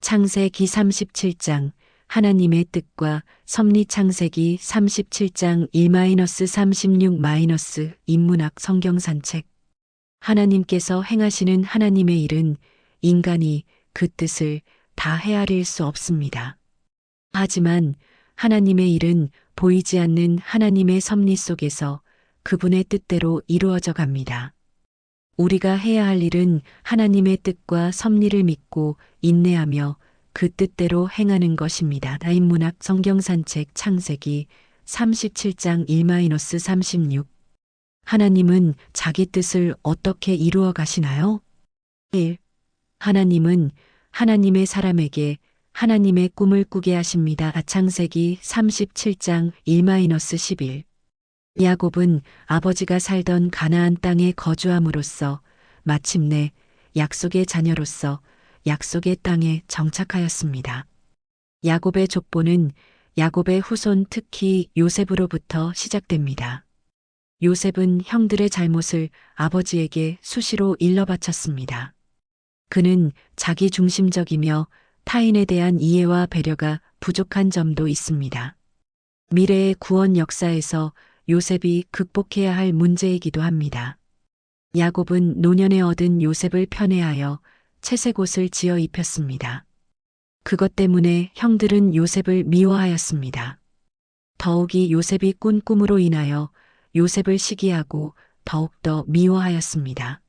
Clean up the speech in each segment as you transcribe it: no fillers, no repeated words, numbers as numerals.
창세기 37장 하나님의 뜻과 섭리 창세기 37장 1-36- 인문학 성경 산책. 하나님께서 행하시는 하나님의 일은 인간이 그 뜻을 다 헤아릴 수 없습니다. 하지만 하나님의 일은 보이지 않는 하나님의 섭리 속에서 그분의 뜻대로 이루어져 갑니다. 우리가 해야 할 일은 하나님의 뜻과 섭리를 믿고 인내하며 그 뜻대로 행하는 것입니다. 인문학 성경 산책 창세기 37장 1-36. 하나님은 자기 뜻을 어떻게 이루어 가시나요? 1. 하나님은 하나님의 사람에게 하나님의 꿈을 꾸게 하십니다. 창세기 37장 1-11. 야곱은 아버지가 살던 가나안 땅에 거주함으로써 마침내 약속의 자녀로서 약속의 땅에 정착하였습니다. 야곱의 족보는 야곱의 후손 특히 요셉으로부터 시작됩니다. 요셉은 형들의 잘못을 아버지에게 수시로 일러바쳤습니다. 그는 자기 중심적이며 타인에 대한 이해와 배려가 부족한 점도 있습니다. 미래의 구원 역사에서 요셉이 극복해야 할 문제이기도 합니다. 야곱은 노년에 얻은 요셉을 편애하여 채색 옷을 지어 입혔습니다. 그것 때문에 형들은 요셉을 미워하였습니다. 더욱이 요셉이 꾼 꿈으로 인하여 요셉을 시기하고 더욱더 미워하였습니다.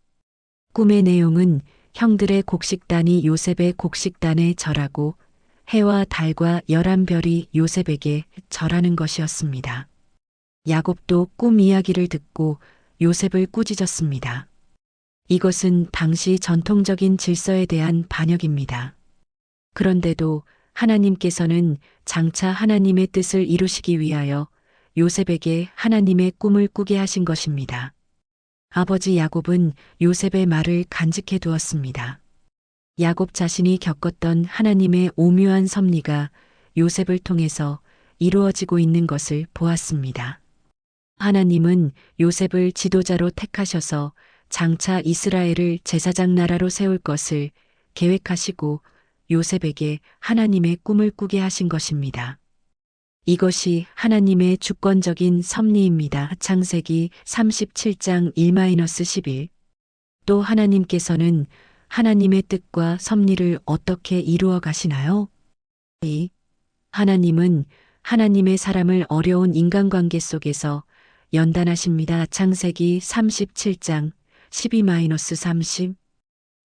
꿈의 내용은 형들의 곡식단이 요셉의 곡식단에 절하고 해와 달과 11별이 요셉에게 절하는 것이었습니다. 야곱도 꿈 이야기를 듣고 요셉을 꾸짖었습니다. 이것은 당시 전통적인 질서에 대한 반역입니다. 그런데도 하나님께서는 장차 하나님의 뜻을 이루시기 위하여 요셉에게 하나님의 꿈을 꾸게 하신 것입니다. 아버지 야곱은 요셉의 말을 간직해 두었습니다. 야곱 자신이 겪었던 하나님의 오묘한 섭리가 요셉을 통해서 이루어지고 있는 것을 보았습니다. 하나님은 요셉을 지도자로 택하셔서 장차 이스라엘을 제사장 나라로 세울 것을 계획하시고 요셉에게 하나님의 꿈을 꾸게 하신 것입니다. 이것이 하나님의 주권적인 섭리입니다. 창세기 37장 1-11. 또 하나님께서는 하나님의 뜻과 섭리를 어떻게 이루어 가시나요? 2. 하나님은 하나님의 사람을 어려운 인간관계 속에서 연단하십니다. 창세기 37장 12-30.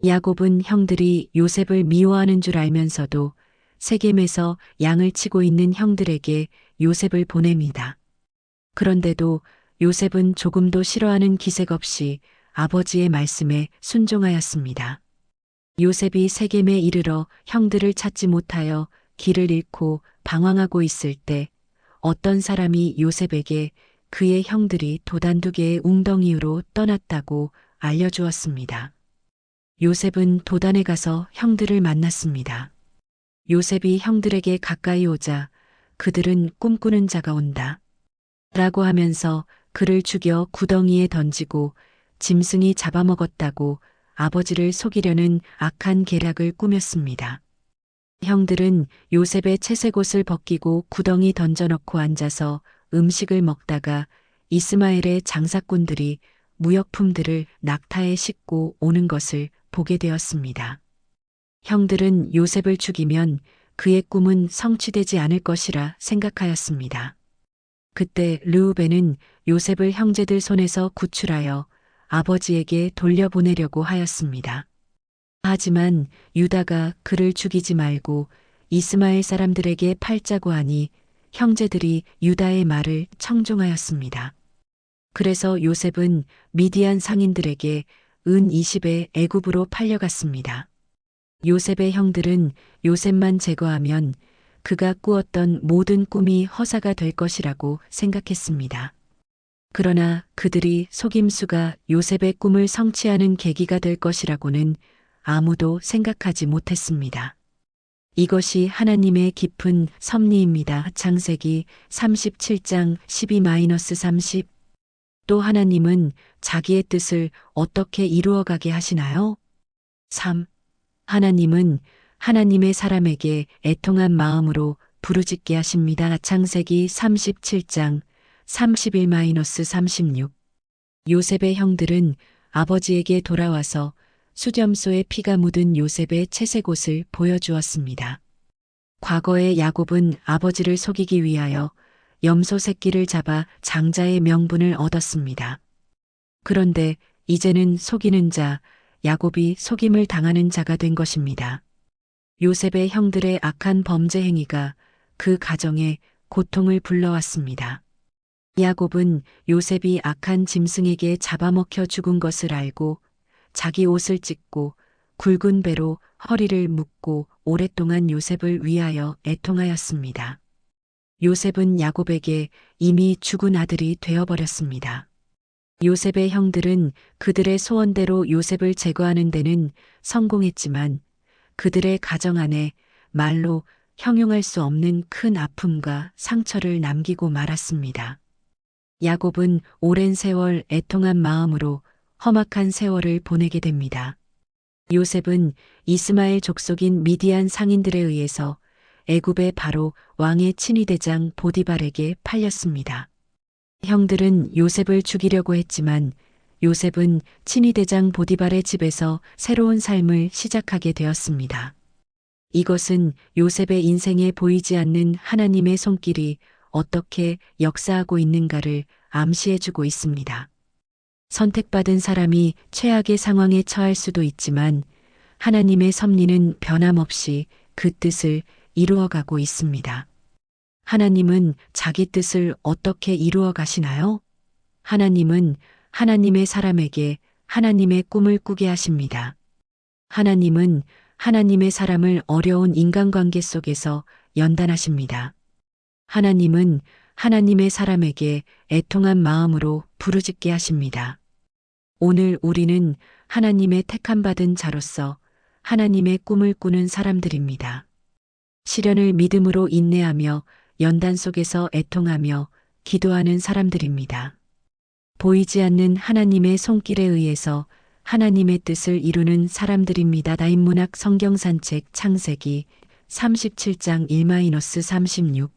야곱은 형들이 요셉을 미워하는 줄 알면서도 세겜에서 양을 치고 있는 형들에게 요셉을 보냅니다. 그런데도 요셉은 조금도 싫어하는 기색 없이 아버지의 말씀에 순종하였습니다. 요셉이 세겜에 이르러 형들을 찾지 못하여 길을 잃고 방황하고 있을 때 어떤 사람이 요셉에게 그의 형들이 도단 2개의 웅덩이로 떠났다고 알려주었습니다. 요셉은 도단에 가서 형들을 만났습니다. 요셉이 형들에게 가까이 오자 그들은 꿈꾸는 자가 온다 라고 하면서 그를 죽여 구덩이에 던지고 짐승이 잡아먹었다고 아버지를 속이려는 악한 계략을 꾸몄습니다. 형들은 요셉의 채색 옷을 벗기고 구덩이 던져넣고 앉아서 음식을 먹다가 이스마엘의 장사꾼들이 무역품들을 낙타에 싣고 오는 것을 보게 되었습니다. 형들은 요셉을 죽이면 그의 꿈은 성취되지 않을 것이라 생각하였습니다. 그때 르우벤은 요셉을 형제들 손에서 구출하여 아버지에게 돌려보내려고 하였습니다. 하지만 유다가 그를 죽이지 말고 이스마엘 사람들에게 팔자고 하니 형제들이 유다의 말을 청종하였습니다. 그래서 요셉은 미디안 상인들에게 은 20에 애굽으로 팔려갔습니다. 요셉의 형들은 요셉만 제거하면 그가 꾸었던 모든 꿈이 허사가 될 것이라고 생각했습니다. 그러나 그들이 속임수가 요셉의 꿈을 성취하는 계기가 될 것이라고는 아무도 생각하지 못했습니다. 이것이 하나님의 깊은 섭리입니다. 창세기 37장 12-30. 또 하나님은 자기의 뜻을 어떻게 이루어가게 하시나요? 3. 하나님은 하나님의 사람에게 애통한 마음으로 부르짖게 하십니다. 창세기 37장 31-36. 요셉의 형들은 아버지에게 돌아와서 수점소에 피가 묻은 요셉의 채색 옷을 보여주었습니다. 과거에 야곱은 아버지를 속이기 위하여 염소 새끼를 잡아 장자의 명분을 얻었습니다. 그런데 이제는 속이는 자, 야곱이 속임을 당하는 자가 된 것입니다. 요셉의 형들의 악한 범죄 행위가 그 가정에 고통을 불러왔습니다. 야곱은 요셉이 악한 짐승에게 잡아먹혀 죽은 것을 알고 자기 옷을 찢고 굵은 배로 허리를 묶고 오랫동안 요셉을 위하여 애통하였습니다. 요셉은 야곱에게 이미 죽은 아들이 되어버렸습니다. 요셉의 형들은 그들의 소원대로 요셉을 제거하는 데는 성공했지만 그들의 가정 안에 말로 형용할 수 없는 큰 아픔과 상처를 남기고 말았습니다. 야곱은 오랜 세월 애통한 마음으로 험악한 세월을 보내게 됩니다. 요셉은 이스마엘 족속인 미디안 상인들에 의해서 애굽의 바로 왕의 친위대장 보디발에게 팔렸습니다. 형들은 요셉을 죽이려고 했지만 요셉은 친위대장 보디발의 집에서 새로운 삶을 시작하게 되었습니다. 이것은 요셉의 인생에 보이지 않는 하나님의 손길이 어떻게 역사하고 있는가를 암시해주고 있습니다. 선택받은 사람이 최악의 상황에 처할 수도 있지만 하나님의 섭리는 변함없이 그 뜻을 이루어가고 있습니다. 하나님은 자기 뜻을 어떻게 이루어 가시나요? 하나님은 하나님의 사람에게 하나님의 꿈을 꾸게 하십니다. 하나님은 하나님의 사람을 어려운 인간관계 속에서 연단하십니다. 하나님은 하나님의 사람에게 애통한 마음으로 부르짖게 하십니다. 오늘 우리는 하나님의 택함받은 자로서 하나님의 꿈을 꾸는 사람들입니다. 시련을 믿음으로 인내하며 연단 속에서 애통하며 기도하는 사람들입니다. 보이지 않는 하나님의 손길에 의해서 하나님의 뜻을 이루는 사람들입니다. 다인문학 성경산책 창세기 37장 1-36